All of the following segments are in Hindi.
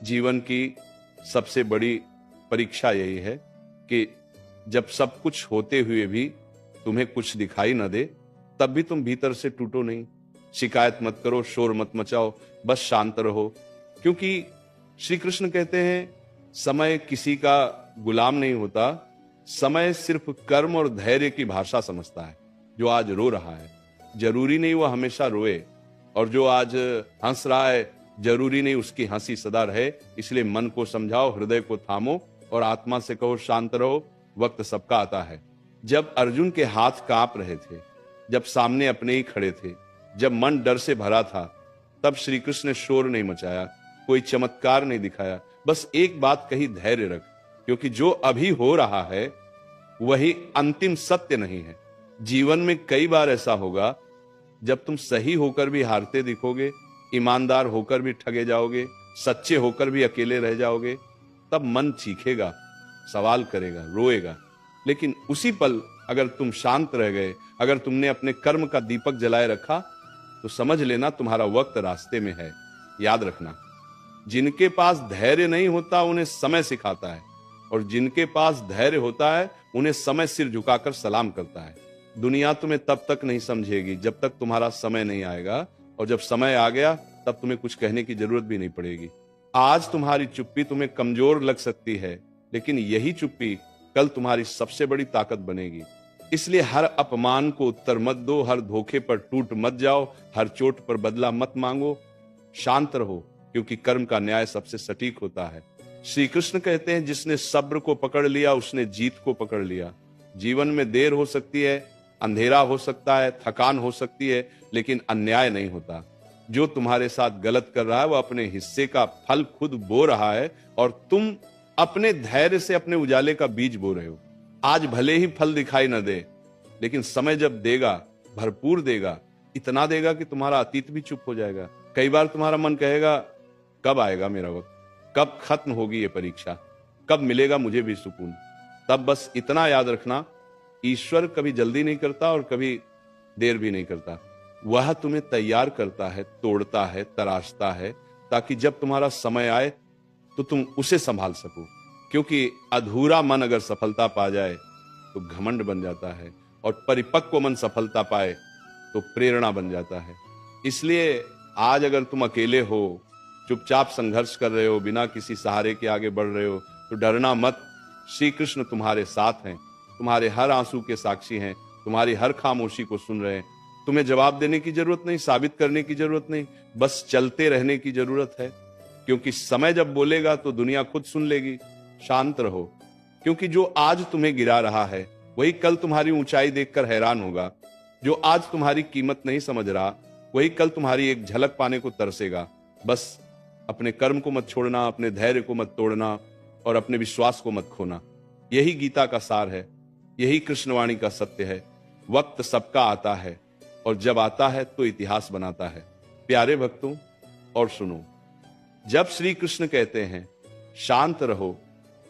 जीवन की सबसे बड़ी परीक्षा यही है कि जब सब कुछ होते हुए भी तुम्हें कुछ दिखाई न दे, तब भी तुम भीतर से टूटो नहीं। शिकायत मत करो, शोर मत मचाओ, बस शांत रहो। क्योंकि श्री कृष्ण कहते हैं समय किसी का गुलाम नहीं होता, समय सिर्फ कर्म और धैर्य की भाषा समझता है। जो आज रो रहा है जरूरी नहीं वो हमेशा रोए, और जो आज हंस रहा है जरूरी नहीं उसकी हंसी सदा रहे। इसलिए मन को समझाओ, हृदय को थामो और आत्मा से कहो शांत रहो, वक्त सबका आता है। जब अर्जुन के हाथ कांप रहे थे, जब सामने अपने ही खड़े थे, जब मन डर से भरा था, तब श्री कृष्ण ने शोर नहीं मचाया, कोई चमत्कार नहीं दिखाया, बस एक बात कही, धैर्य रख, क्योंकि जो अभी हो रहा है वही अंतिम सत्य नहीं है। जीवन में कई बार ऐसा होगा जब तुम सही होकर भी हारते दिखोगे, ईमानदार होकर भी ठगे जाओगे, सच्चे होकर भी अकेले रह जाओगे। तब मन चीखेगा, सवाल करेगा, रोएगा। लेकिन उसी पल अगर तुम शांत रह गए, अगर तुमने अपने कर्म का दीपक जलाए रखा, तो समझ लेना तुम्हारा वक्त रास्ते में है। याद रखना, जिनके पास धैर्य नहीं होता उन्हें समय सिखाता है, और जिनके पास धैर्य होता है उन्हें समय सिर झुकाकर सलाम करता है। दुनिया तुम्हें तब तक नहीं समझेगी जब तक तुम्हारा समय नहीं आएगा, और जब समय आ गया तब तुम्हें कुछ कहने की जरूरत भी नहीं पड़ेगी। आज तुम्हारी चुप्पी तुम्हें कमजोर लग सकती है, लेकिन यही चुप्पी कल तुम्हारी सबसे बड़ी ताकत बनेगी। इसलिए हर अपमान को उत्तर मत दो, हर धोखे पर टूट मत जाओ, हर चोट पर बदला मत मांगो। शांत रहो, क्योंकि कर्म का न्याय सबसे सटीक होता है। श्री कृष्ण कहते हैं जिसने सब्र को पकड़ लिया उसने जीत को पकड़ लिया। जीवन में देर हो सकती है, अंधेरा हो सकता है, थकान हो सकती है, लेकिन अन्याय नहीं होता। जो तुम्हारे साथ गलत कर रहा है वो अपने हिस्से का फल खुद बो रहा है, और तुम अपने धैर्य से अपने उजाले का बीज बो रहे हो। आज भले ही फल दिखाई न दे, लेकिन समय जब देगा भरपूर देगा, इतना देगा कि तुम्हारा अतीत भी चुप हो जाएगा। कई बार तुम्हारा मन कहेगा कब आएगा मेरा वक्त, कब खत्म होगी ये परीक्षा, कब मिलेगा मुझे भी सुकून। तब बस इतना याद रखना, ईश्वर कभी जल्दी नहीं करता और कभी देर भी नहीं करता। वह तुम्हें तैयार करता है, तोड़ता है, तराशता है, ताकि जब तुम्हारा समय आए तो तुम उसे संभाल सको। क्योंकि अधूरा मन अगर सफलता पा जाए तो घमंड बन जाता है, और परिपक्व मन सफलता पाए तो प्रेरणा बन जाता है। इसलिए आज अगर तुम अकेले हो, चुपचाप संघर्ष कर रहे हो, बिना किसी सहारे के आगे बढ़ रहे हो, तो डरना मत। श्री कृष्ण तुम्हारे साथ हैं, तुम्हारे हर आंसू के साक्षी हैं, तुम्हारी हर खामोशी को सुन रहे हैं। तुम्हें जवाब देने की जरूरत नहीं, साबित करने की जरूरत नहीं, बस चलते रहने की जरूरत है। क्योंकि समय जब बोलेगा तो दुनिया खुद सुन लेगी। शांत रहो, क्योंकि जो आज तुम्हें गिरा रहा है वही कल तुम्हारी ऊंचाई देखकर हैरान होगा। जो आज तुम्हारी कीमत नहीं समझ रहा वही कल तुम्हारी एक झलक पाने को तरसेगा। बस अपने कर्म को मत छोड़ना, अपने धैर्य को मत तोड़ना, और अपने विश्वास को मत खोना। यही गीता का सार है, यही कृष्णवाणी का सत्य है। वक्त सबका आता है, और जब आता है तो इतिहास बनाता है। प्यारे भक्तों, और सुनो, जब श्री कृष्ण कहते हैं शांत रहो,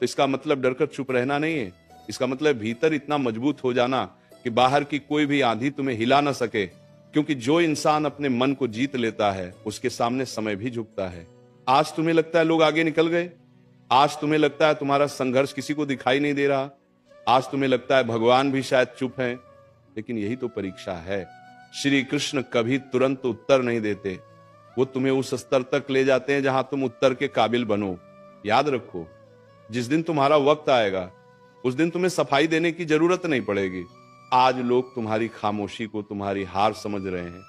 तो इसका मतलब डरकर चुप रहना नहीं है। इसका मतलब भीतर इतना मजबूत हो जाना कि बाहर की कोई भी आंधी तुम्हें हिला ना सके। क्योंकि जो इंसान अपने मन को जीत लेता है उसके सामने समय भी झुकता है। आज तुम्हें लगता है लोग आगे निकल गए, आज तुम्हें लगता है तुम्हारा संघर्ष किसी को दिखाई नहीं दे रहा, आज तुम्हें लगता है भगवान भी शायद चुप हैं, लेकिन यही तो परीक्षा है। श्री कृष्ण कभी तुरंत उत्तर नहीं देते, वो तुम्हें उस स्तर तक ले जाते हैं जहां तुम उत्तर के काबिल बनो। याद रखो, जिस दिन तुम्हारा वक्त आएगा उस दिन तुम्हें सफाई देने की जरूरत नहीं पड़ेगी। आज लोग तुम्हारी खामोशी को तुम्हारी हार समझ रहे हैं,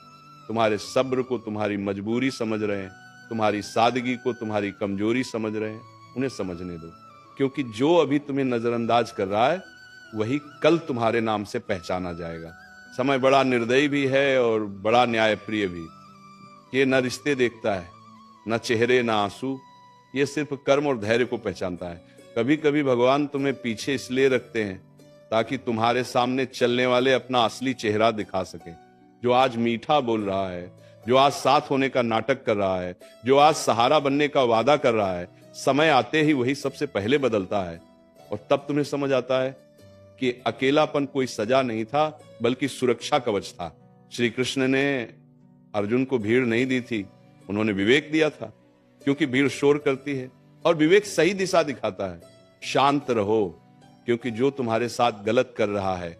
तुम्हारे सब्र को तुम्हारी मजबूरी समझ रहे हैं, तुम्हारी सादगी को तुम्हारी कमजोरी समझ रहे हैं। उन्हें समझने दो, क्योंकि जो अभी तुम्हें नजरअंदाज कर रहा है वही कल तुम्हारे नाम से पहचाना जाएगा। समय बड़ा निर्दयी भी है और बड़ा न्यायप्रिय भी। ये न रिश्ते देखता है, न चेहरे, न आंसू, ये सिर्फ कर्म और धैर्य को पहचानता है। कभी कभी भगवान तुम्हें पीछे इसलिए रखते हैं ताकि तुम्हारे सामने चलने वाले अपना असली चेहरा दिखा सके। जो आज मीठा बोल रहा है, जो आज साथ होने का नाटक कर रहा है, जो आज सहारा बनने का वादा कर रहा है, समय आते ही वही सबसे पहले बदलता है। और तब तुम्हें समझ आता है कि अकेलापन कोई सजा नहीं था, बल्कि सुरक्षा कवच था। श्री कृष्ण ने अर्जुन को भीड़ नहीं दी थी, उन्होंने विवेक दिया था। क्योंकि भीड़ शोर करती है, और विवेक सही दिशा दिखाता है। शांत रहो, क्योंकि जो तुम्हारे साथ गलत कर रहा है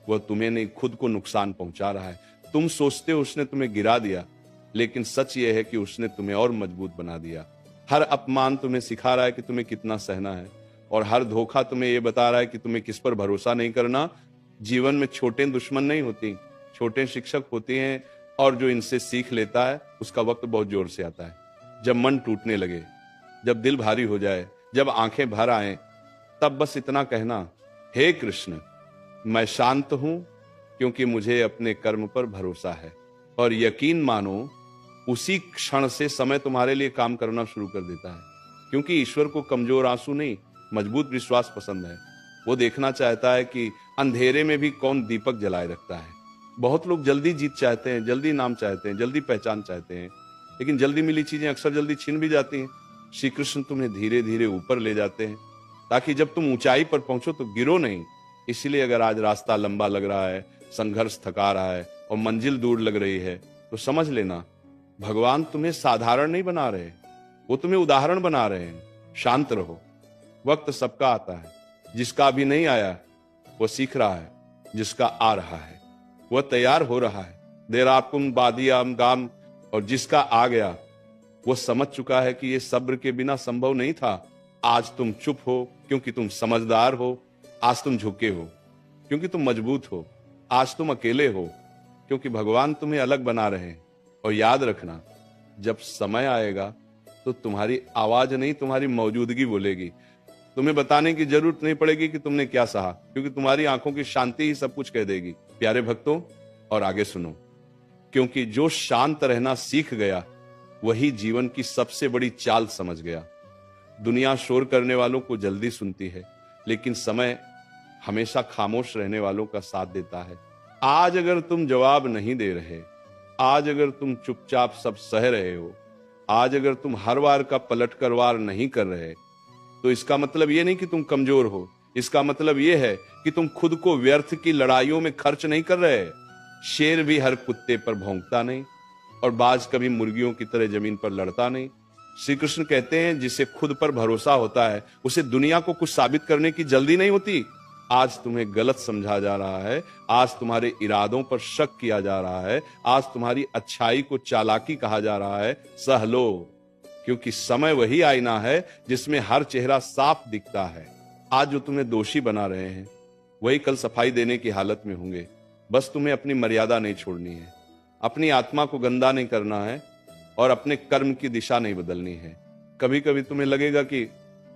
वह तुम्हें नहीं, खुद को नुकसान पहुंचा रहा है। तुम सोचते हो उसने तुम्हें गिरा दिया, लेकिन सच यह है कि उसने तुम्हें और मजबूत बना दिया। हर अपमान तुम्हें सिखा रहा है कि तुम्हें कितना सहना है, और हर धोखा तुम्हें यह बता रहा है कि तुम्हें किस पर भरोसा नहीं करना। जीवन में छोटे दुश्मन नहीं होती, छोटे शिक्षक होते हैं, और जो इनसे सीख लेता है उसका वक्त बहुत जोर से आता है। जब मन टूटने लगे, जब दिल भारी हो जाए, जब आंखें भर आए, तब बस इतना कहना, हे कृष्ण, मैं शांत हूं क्योंकि मुझे अपने कर्म पर भरोसा है। और यकीन मानो, उसी क्षण से समय तुम्हारे लिए काम करना शुरू कर देता है। क्योंकि ईश्वर को कमजोर आंसू नहीं, मजबूत विश्वास पसंद है। वो देखना चाहता है कि अंधेरे में भी कौन दीपक जलाए रखता है। बहुत लोग जल्दी जीत चाहते हैं, जल्दी नाम चाहते हैं, जल्दी पहचान चाहते हैं, लेकिन जल्दी मिली चीजें अक्सर जल्दी छिन भी जाती हैं। श्री कृष्ण तुम्हें धीरे धीरे ऊपर ले जाते हैं, ताकि जब तुम ऊंचाई पर पहुंचो तो गिरो नहीं। इसलिए अगर आज रास्ता लंबा लग रहा है, संघर्ष थका रहा है और मंजिल दूर लग रही है, तो समझ लेना भगवान तुम्हें साधारण नहीं बना रहे, वो तुम्हें उदाहरण बना रहे हैं। शांत रहो, वक्त सबका आता है। जिसका अभी नहीं आया वो सीख रहा है, जिसका आ रहा है वह तैयार हो रहा है। देराकुम बादियाम गाम, और जिसका आ गया वो समझ चुका है कि ये सब्र के बिना संभव नहीं था। आज तुम चुप हो क्योंकि तुम समझदार हो, आज तुम झुके हो क्योंकि तुम मजबूत हो, आज तुम अकेले हो क्योंकि भगवान तुम्हें अलग बना रहे हैं। और याद रखना, जब समय आएगा तो तुम्हारी आवाज नहीं, तुम्हारी मौजूदगी बोलेगी। तुम्हें बताने की जरूरत नहीं पड़ेगी कि तुमने क्या सहा, क्योंकि तुम्हारी आंखों की शांति ही सब कुछ कह देगी। प्यारे भक्तों, और आगे सुनो, क्योंकि जो शांत रहना सीख गया वही जीवन की सबसे बड़ी चाल समझ गया। दुनिया शोर करने वालों को जल्दी सुनती है, लेकिन समय हमेशा खामोश रहने वालों का साथ देता है। आज अगर तुम जवाब नहीं दे रहे, आज अगर तुम चुपचाप सब सह रहे हो, आज अगर तुम हर वार का पलट कर वार नहीं कर रहे, तो इसका मतलब ये नहीं कि तुम कमजोर हो। इसका मतलब ये है कि तुम खुद को व्यर्थ की लड़ाइयों में खर्च नहीं कर रहे। शेर भी हर कुत्ते पर भौंकता नहीं, और बाज कभी मुर्गियों की तरह जमीन पर लड़ता नहीं। श्री कृष्ण कहते हैं, जिसे खुद पर भरोसा होता है उसे दुनिया को कुछ साबित करने की जल्दी नहीं होती। आज तुम्हें गलत समझा जा रहा है, आज तुम्हारे इरादों पर शक किया जा रहा है, आज तुम्हारी अच्छाई को चालाकी कहा जा रहा है, सह लो, क्योंकि समय वही आईना है जिसमें हर चेहरा साफ दिखता है। आज जो तुम्हें दोषी बना रहे हैं वही कल सफाई देने की हालत में होंगे। बस तुम्हें अपनी मर्यादा नहीं छोड़नी है, अपनी आत्मा को गंदा नहीं करना है, और अपने कर्म की दिशा नहीं बदलनी है। कभी कभी तुम्हें लगेगा कि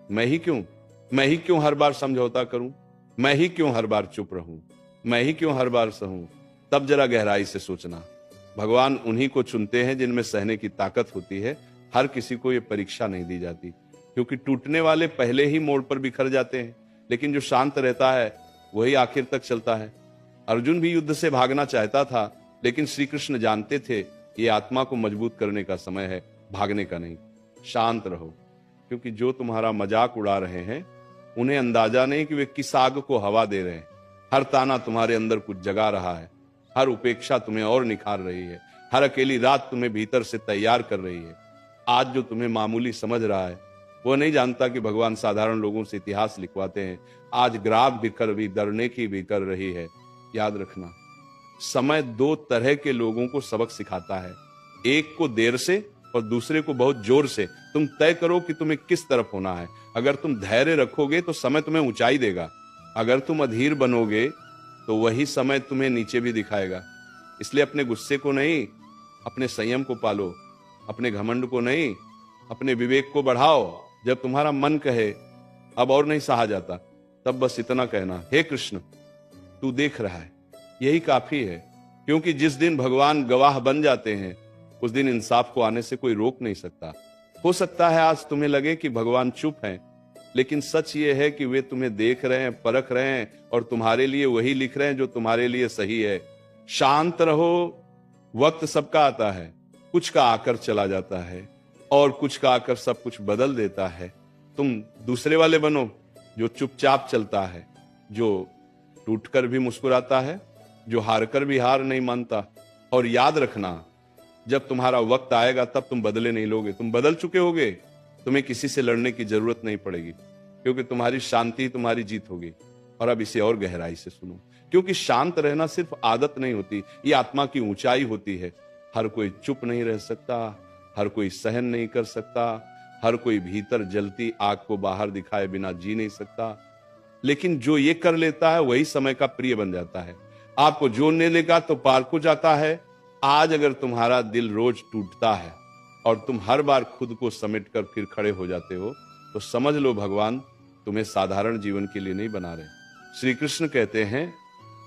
मैं ही क्यों हर बार समझौता करूं, मैं ही क्यों हर बार चुप रहूं, मैं ही क्यों हर बार सहूं। तब जरा गहराई से सोचना, भगवान उन्हीं को चुनते हैं जिनमें सहने की ताकत होती है। हर किसी को ये परीक्षा नहीं दी जाती, क्योंकि टूटने वाले पहले ही मोड़ पर बिखर जाते हैं, लेकिन जो शांत रहता है वही आखिर तक चलता है। अर्जुन भी युद्ध से भागना चाहता था, लेकिन श्री कृष्ण जानते थे ये आत्मा को मजबूत करने का समय है, भागने का नहीं। शांत रहो, क्योंकि जो तुम्हारा मजाक उड़ा रहे हैं उन्हें अंदाजा नहीं कि वे किस आग को हवा दे रहे हैं। हर ताना तुम्हारे अंदर कुछ जगा रहा है, हर उपेक्षा तुम्हें और निखार रही है, हर अकेली रात तुम्हें भीतर से तैयार कर रही है। आज जो तुम्हें मामूली समझ रहा है वो नहीं जानता कि भगवान साधारण लोगों से इतिहास लिखवाते हैं। आज ग्राफ बिखर भी डरने की भी कर रही है। याद रखना, समय दो तरह के लोगों को सबक सिखाता है, एक को देर से और दूसरे को बहुत जोर से। तुम तय करो कि तुम्हें किस तरफ होना है। अगर तुम धैर्य रखोगे तो समय तुम्हें ऊंचाई देगा, अगर तुम अधीर बनोगे तो वही समय तुम्हें नीचे भी दिखाएगा। इसलिए अपने गुस्से को नहीं, अपने संयम को पालो, अपने घमंड को नहीं, अपने विवेक को बढ़ाओ। जब तुम्हारा मन कहे अब और नहीं सहा जाता, तब बस इतना कहना, हे कृष्ण तू देख रहा है, यही काफी है। क्योंकि जिस दिन भगवान गवाह बन जाते हैं उस दिन इंसाफ को आने से कोई रोक नहीं सकता। हो सकता है आज तुम्हें लगे कि भगवान चुप हैं, लेकिन सच ये है कि वे तुम्हें देख रहे हैं, परख रहे हैं, और तुम्हारे लिए वही लिख रहे हैं जो तुम्हारे लिए सही है। शांत रहो, वक्त सबका आता है, कुछ का आकर चला जाता है और कुछ का आकर सब कुछ बदल देता है। तुम दूसरे वाले बनो जो चुपचाप चलता है, जो टूटकर भी मुस्कुराता है, जो हारकर भी हार नहीं मानता। और याद रखना, जब तुम्हारा वक्त आएगा तब तुम बदले नहीं लोगे, तुम बदल चुके होगे। तुम्हें किसी से लड़ने की जरूरत नहीं पड़ेगी, क्योंकि तुम्हारी शांति ही तुम्हारी जीत होगी। और अब इसे और गहराई से सुनो, क्योंकि शांत रहना सिर्फ आदत नहीं होती, ये आत्मा की ऊंचाई होती है। हर कोई चुप नहीं रह सकता, हर कोई सहन नहीं कर सकता, हर कोई भीतर जलती आग को बाहर दिखाए बिना जी नहीं सकता। लेकिन जो ये कर लेता है वही समय का प्रिय बन जाता है। आपको जोड़ने लेगा तो पार को जाता है। आज अगर तुम्हारा दिल रोज टूटता है और तुम हर बार खुद को समेट कर फिर खड़े हो जाते हो, तो समझ लो भगवान तुम्हें साधारण जीवन के लिए नहीं बना रहे। श्री कृष्ण कहते हैं,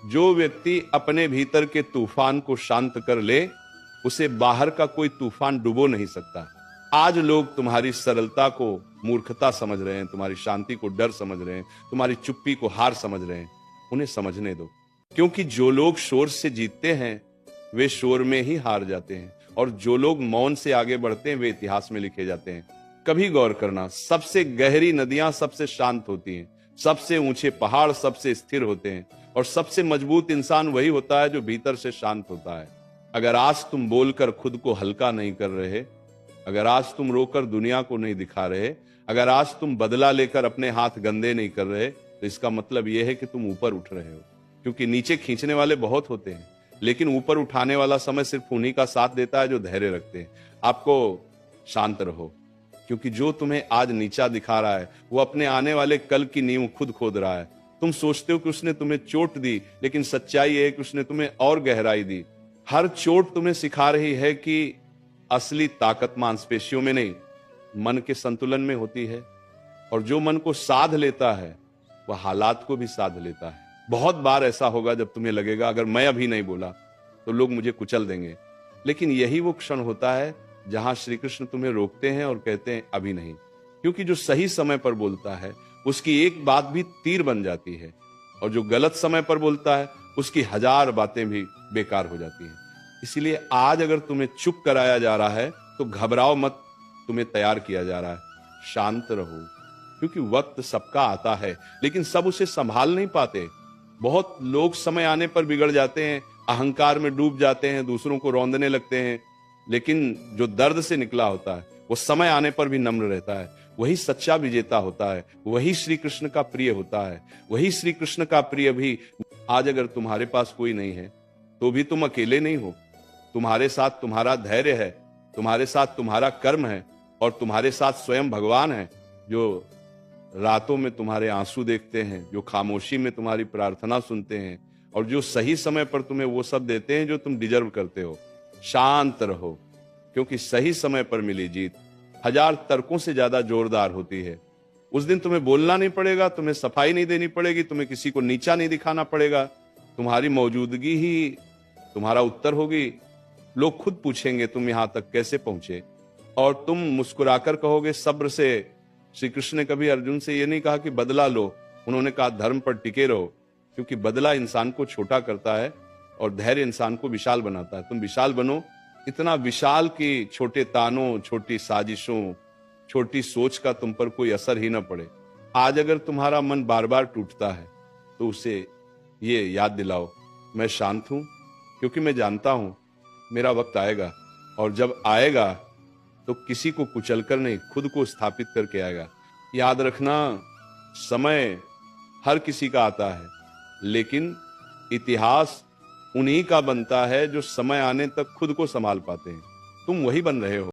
जो व्यक्ति अपने भीतर के तूफान को शांत कर ले, उसे बाहर का कोई तूफान डुबो नहीं सकता। आज लोग तुम्हारी सरलता को मूर्खता समझ रहे हैं, तुम्हारी शांति को डर समझ रहे हैं, तुम्हारी चुप्पी को हार समझ रहे हैं। उन्हें समझने दो, क्योंकि जो लोग शोर से जीतते हैं वे शोर में ही हार जाते हैं, और जो लोग मौन से आगे बढ़ते हैं वे इतिहास में लिखे जाते हैं। कभी गौर करना, सबसे गहरी नदियां सबसे शांत होती हैं, सबसे ऊंचे पहाड़ सबसे स्थिर होते हैं, और सबसे मजबूत इंसान वही होता है जो भीतर से शांत होता है। अगर आज तुम बोलकर खुद को हल्का नहीं कर रहे, अगर आज तुम रोकर दुनिया को नहीं दिखा रहे, अगर आज तुम बदला लेकर अपने हाथ गंदे नहीं कर रहे, तो इसका मतलब यह है कि तुम ऊपर उठ रहे हो। क्योंकि नीचे खींचने वाले बहुत होते हैं, लेकिन ऊपर उठाने वाला समय सिर्फ उन्हीं का साथ देता है जो धैर्य रखते हैं। आपको शांत रहो, क्योंकि जो तुम्हें आज नीचा दिखा रहा है वो अपने आने वाले कल की नींव खुद खोद रहा है। तुम सोचते हो कि उसने तुम्हें चोट दी, लेकिन सच्चाई है कि उसने तुम्हें और गहराई दी। हर चोट तुम्हें सिखा रही है कि असली ताकत मांसपेशियों में नहीं, मन के संतुलन में होती है। और जो मन को साध लेता है वह हालात को भी साध लेता है। बहुत बार ऐसा होगा जब तुम्हें लगेगा अगर मैं अभी नहीं बोला तो लोग मुझे कुचल देंगे, लेकिन यही वो क्षण होता है जहां श्री कृष्ण तुम्हें रोकते हैं और कहते हैं अभी नहीं। क्योंकि जो सही समय पर बोलता है उसकी एक बात भी तीर बन जाती है, और जो गलत समय पर बोलता है उसकी 1000 बातें भी बेकार हो जाती हैं। इसीलिए आज अगर तुम्हें चुप कराया जा रहा है तो घबराओ मत, तुम्हें तैयार किया जा रहा है। शांत रहो, क्योंकि वक्त सबका आता है, लेकिन सब उसे संभाल नहीं पाते। बहुत लोग समय आने पर बिगड़ जाते हैं, अहंकार में डूब जाते हैं, दूसरों को रौंदने लगते हैं। लेकिन जो दर्द से निकला होता है वो समय आने पर भी नम्र रहता है, वही सच्चा विजेता होता है, वही श्री कृष्ण का प्रिय होता है। वही श्री कृष्ण का प्रिय भी आज अगर तुम्हारे पास कोई नहीं है तो भी तुम अकेले नहीं हो। तुम्हारे साथ तुम्हारा धैर्य है, तुम्हारे साथ तुम्हारा कर्म है, और तुम्हारे साथ स्वयं भगवान है, जो रातों में तुम्हारे आंसू देखते हैं, जो खामोशी में तुम्हारी प्रार्थना सुनते हैं, और जो सही समय पर तुम्हें वो सब देते हैं जो तुम डिजर्व करते हो। शांत रहो, क्योंकि सही समय पर मिली जीत 1000 तर्कों से ज्यादा जोरदार होती है। उस दिन तुम्हें बोलना नहीं पड़ेगा, तुम्हें सफाई नहीं देनी पड़ेगी, तुम्हें किसी को नीचा नहीं दिखाना पड़ेगा। तुम्हारी मौजूदगी ही तुम्हारा उत्तर होगी। लोग खुद पूछेंगे तुम यहां तक कैसे पहुंचे, और तुम मुस्कुराकर कहोगे सब्र से। श्री कृष्ण ने कभी अर्जुन से यह नहीं कहा कि बदला लो, उन्होंने कहा धर्म पर टिके रहो, क्योंकि बदला इंसान को छोटा करता है और धैर्य इंसान को विशाल बनाता है। तुम विशाल बनो, इतना विशाल कि छोटे तानों, छोटी साजिशों, छोटी सोच का तुम पर कोई असर ही न पड़े। आज अगर तुम्हारा मन बार बार टूटता है तो उसे ये याद दिलाओ, मैं शांत हूं, क्योंकि मैं जानता हूं मेरा वक्त आएगा, और जब आएगा तो किसी को कुचलकर नहीं, खुद को स्थापित करके आएगा। याद रखना, समय हर किसी का आता है, लेकिन इतिहास उन्हीं का बनता है जो समय आने तक खुद को संभाल पाते हैं। तुम वही बन रहे हो।